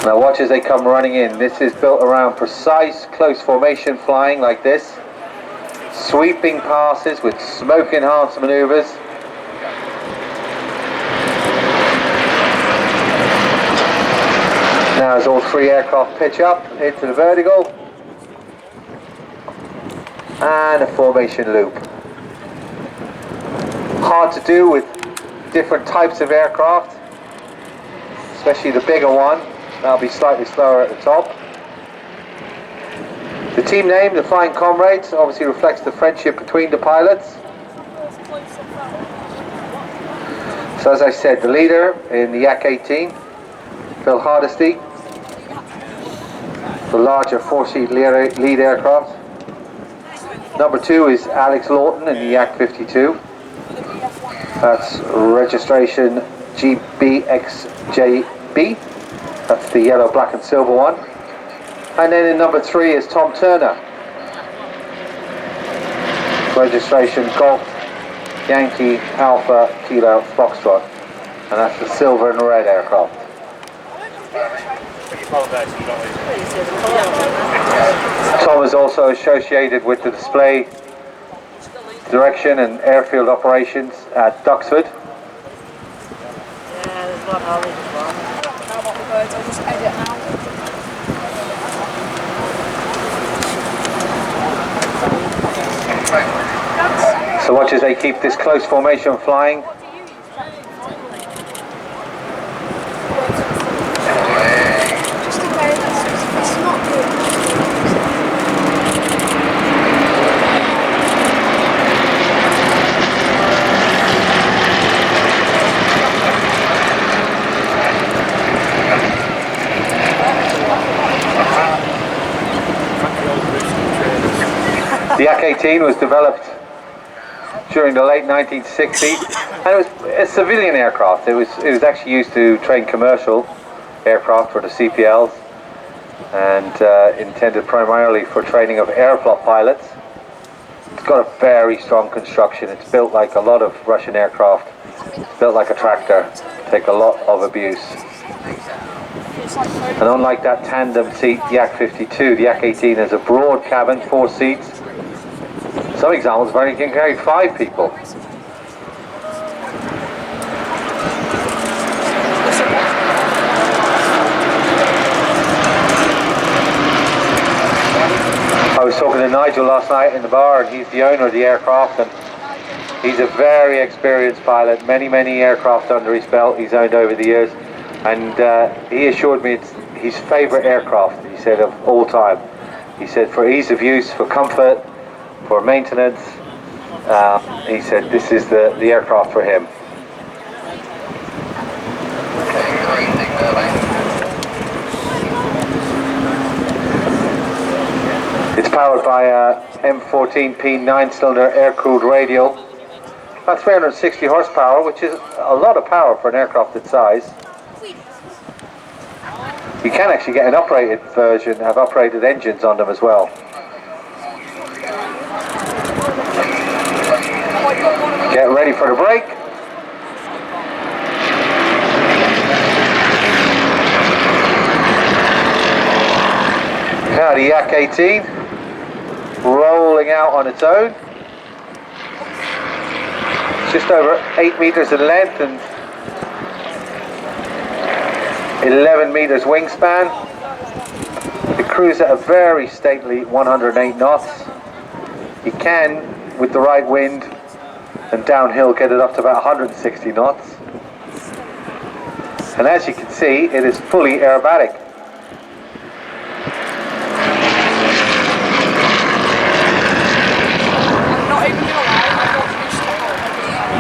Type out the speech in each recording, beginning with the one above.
Now watch as they come running in. This is built around precise close formation flying like this. Sweeping passes with smoke enhanced maneuvers. Now as all three aircraft pitch up into the vertical. And a formation loop. Hard to do with different types of aircraft, especially the bigger one. That'll be slightly slower at the top. The team name, the Flying Comrades, obviously reflects the friendship between the pilots. So as I said, the leader in the Yak-18, Phil Hardesty, the larger four-seat lead aircraft. Number 2 is Alex Lawton in the Yak-52. That's registration GBXJB. That's the yellow, black and silver one. And then in number 3 is Tom Turner. Registration Golf Yankee Alpha Kilo Foxtrot. And that's the silver and red aircraft. Tom is also associated with the display direction and airfield operations at Duxford. Yeah, there's one orange one. I'll just edit now. So watch as they keep this close formation flying. The Yak-18 was developed during the late 1960s, and it was a civilian aircraft. It was actually used to train commercial aircraft for the CPLs, and intended primarily for training of airflot pilots. It's got a very strong construction. It's built like a lot of Russian aircraft. It's built like a tractor. Take a lot of abuse. And unlike that tandem seat Yak-52, the Yak-18 has a broad cabin, 4 seats. Some examples where you can carry 5 people. I was talking to Nigel last night in the bar, and he's the owner of the aircraft, and he's a very experienced pilot. Many aircraft under his belt he's owned over the years, and he assured me it's his favourite aircraft, he said, of all time. He said for ease of use, for comfort, for maintenance, he said this is the aircraft for him. It's powered by a M14P 9-cylinder air-cooled radial, about 360 horsepower, which is a lot of power for an aircraft its size. You can actually get an uprated version, have uprated engines on them as well. Get ready for the break. Now the Yak-18 rolling out on its own. Just over 8 meters in length and 11 meters wingspan. It cruises at a very stately 108 knots. You can, with the right wind and downhill, get it up to about 160 knots. And as you can see, it is fully aerobatic.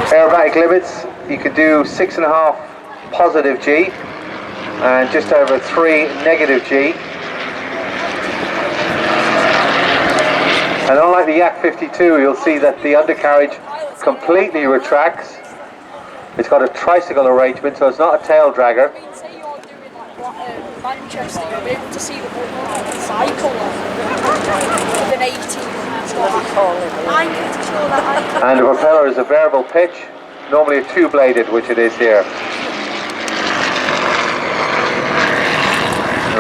Aerobatic limits, you could do 6.5 positive G and just over 3 negative G. And unlike the Yak-52, you'll see that the undercarriage completely retracts. It's got a tricycle arrangement, so it's not a tail dragger. Say you're doing like Manchester, you'll be able to see the cycle with an 18. I'm pretty sure that And the propeller is a variable pitch, normally a 2-bladed, which it is here.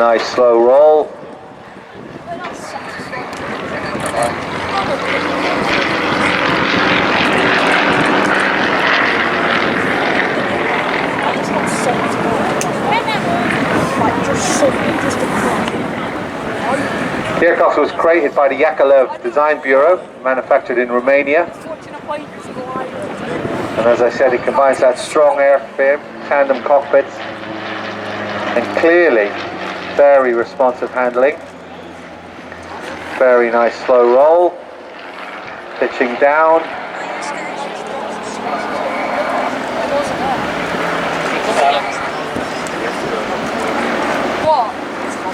nice slow roll. The aircraft was created by the Yakolev Design Bureau, manufactured in Romania. And as I said, it combines that strong airframe, tandem cockpits, and clearly very responsive handling. Very nice slow roll, pitching down.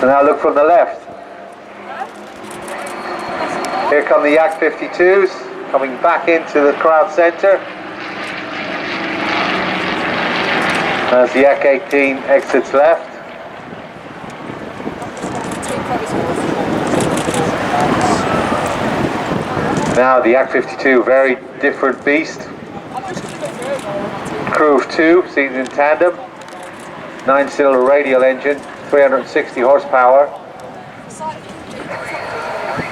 So now look from the left. Here come the Yak 52s coming back into the crowd center as the Yak 18 exits left. Now the Yak 52, very different beast. Crew of 2, seated in tandem. 9-cylinder radial engine, 360 horsepower.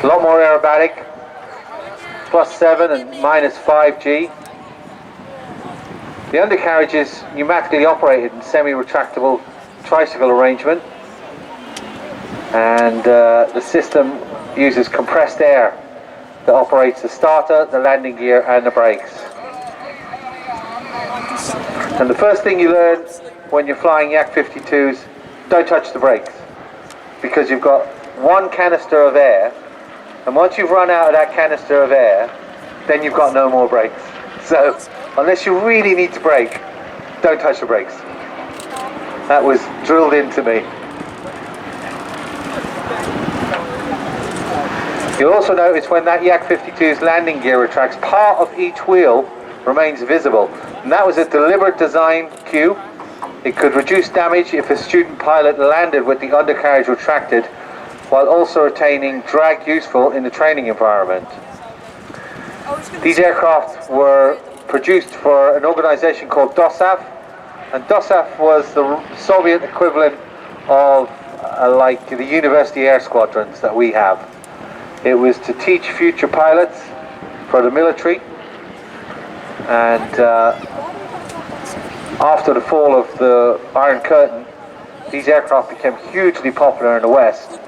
A lot more aerobatic, +7 and -5G. The undercarriage is pneumatically operated in semi-retractable tricycle arrangement, and the system uses compressed air that operates the starter, the landing gear and the brakes. And the first thing you learn when you're flying Yak 52s, don't touch the brakes, because you've got one canister of air, and once you've run out of that canister of air, then you've got no more brakes. So unless you really need to brake, don't touch the brakes. That was drilled into me. You'll also notice when that Yak 52's landing gear retracts, part of each wheel remains visible, and that was a deliberate design cue. It could reduce damage if a student pilot landed with the undercarriage retracted, while also retaining drag useful in the training environment. These aircraft were produced for an organization called DOSAF, and DOSAF was the Soviet equivalent of like the university air squadrons that we have. It was to teach future pilots for the military, and after the fall of the Iron Curtain, these aircraft became hugely popular in the West.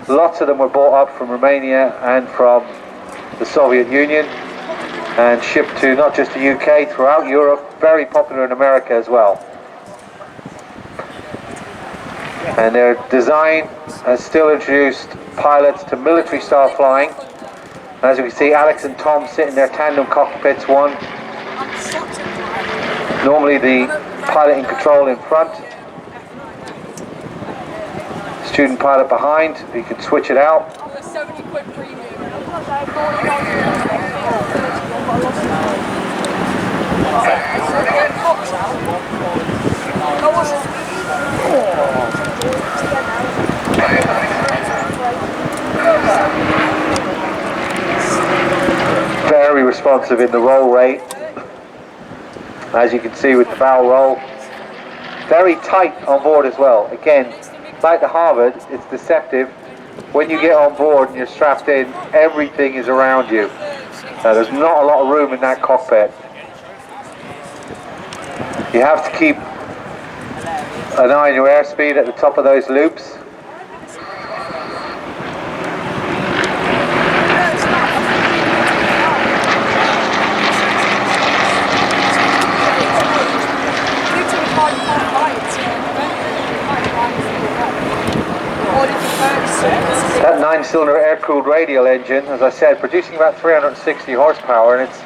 Lots of them were bought up from Romania and from the Soviet Union and shipped to not just the UK, throughout Europe, very popular in America as well. And their design has still introduced pilots to military style flying. As you can see, Alex and Tom sit in their tandem cockpits, one normally the pilot in control in front, student pilot behind. You can switch it out. Very responsive in the roll rate, as you can see with the bow roll. Very tight on board as well. Again, like the Harvard, it's deceptive. When you get on board and you're strapped in, everything is around you. There's not a lot of room in that cockpit. You have to keep an eye on your airspeed at the top of those loops. That 9-cylinder air-cooled radial engine, as I said, producing about 360 horsepower, and it's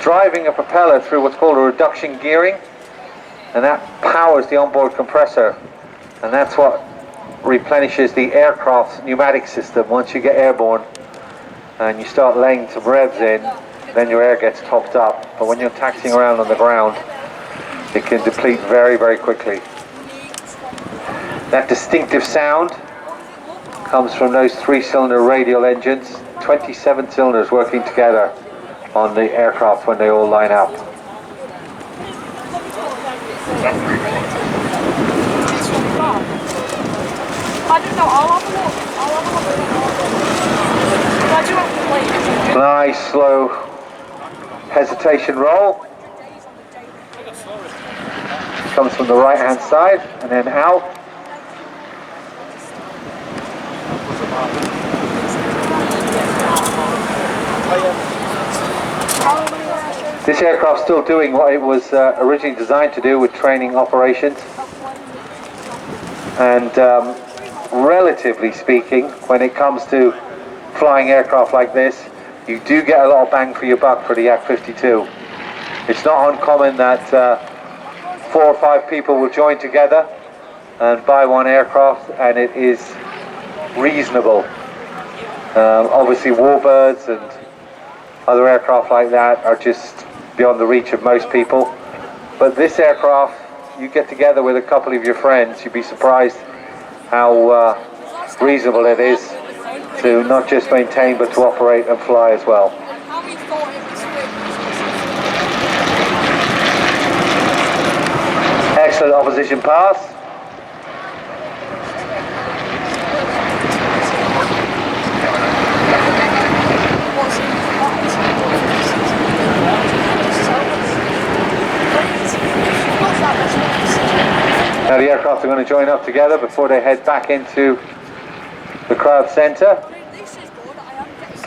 driving a propeller through what's called a reduction gearing, and that powers the onboard compressor, and that's what replenishes the aircraft's pneumatic system. Once you get airborne and you start laying some revs in, then your air gets topped up, but when you're taxiing around on the ground, it can deplete very, very quickly. That distinctive sound comes from those 3-cylinder radial engines, 27 cylinders working together on the aircraft when they all line up. I don't know, I'll have a look. I do have to play. Nice slow hesitation roll. Comes from the right hand side and then out. This aircraft's still doing what it was originally designed to do with training operations. And relatively speaking, when it comes to flying aircraft like this, you do get a lot of bang for your buck for the Yak-52. It's not uncommon that 4 or 5 people will join together and buy one aircraft, and it is reasonable. Obviously warbirds and other aircraft like that are just beyond the reach of most people, but this aircraft, you get together with a couple of your friends, you'd be surprised how reasonable it is to not just maintain but to operate and fly as well. Excellent opposition pass. Now the aircraft are going to join up together before they head back into the crowd centre,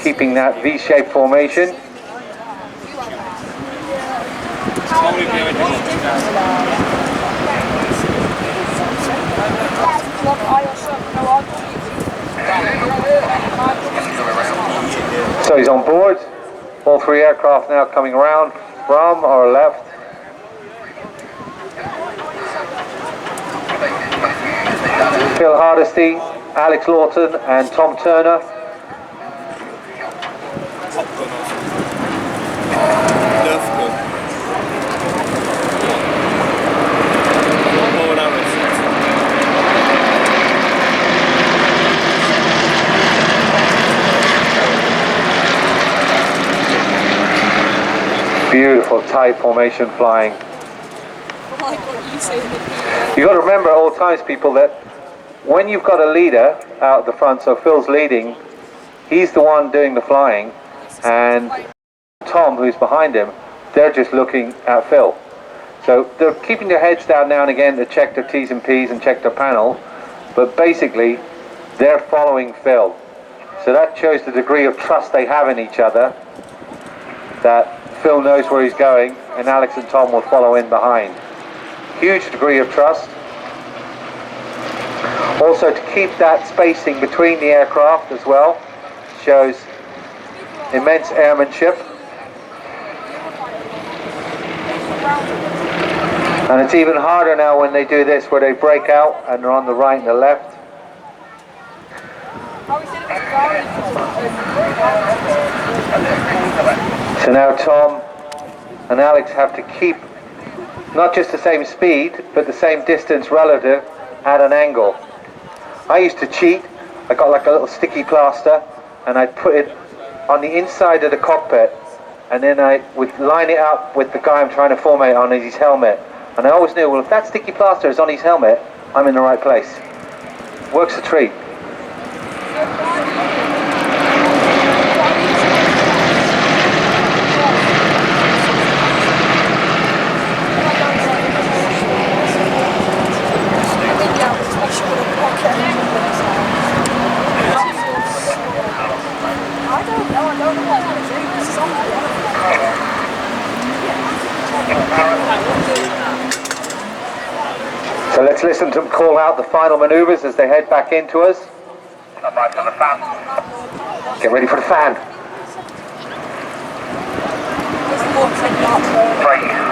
keeping that V-shaped formation. So he's on board. All 3 aircraft now coming around from our left. Phil Hardesty, Alex Lawton and Tom Turner. Beautiful tight formation flying. You got to remember at all times, people, that when you've got a leader out at the front, so Phil's leading, he's the one doing the flying, and Tom, who's behind him, they're just looking at Phil. So they're keeping their heads down now and again to check their T's and P's and check their panel, but basically they're following Phil. So that shows the degree of trust they have in each other, that Phil knows where he's going and Alex and Tom will follow in behind. Huge degree of trust. Also, to keep that spacing between the aircraft as well shows immense airmanship. And it's even harder now when they do this, where they break out and they're on the right and the left. So now Tom and Alex have to keep not just the same speed, but the same distance relative at an angle. I used to cheat. I got like a little sticky plaster and I'd put it on the inside of the cockpit, and then I would line it up with the guy I'm trying to formate on his helmet. And I always knew, well, if that sticky plaster is on his helmet, I'm in the right place. Works a treat. So let's listen to them call out the final manoeuvres as they head back into us. Get ready for the fan. 3,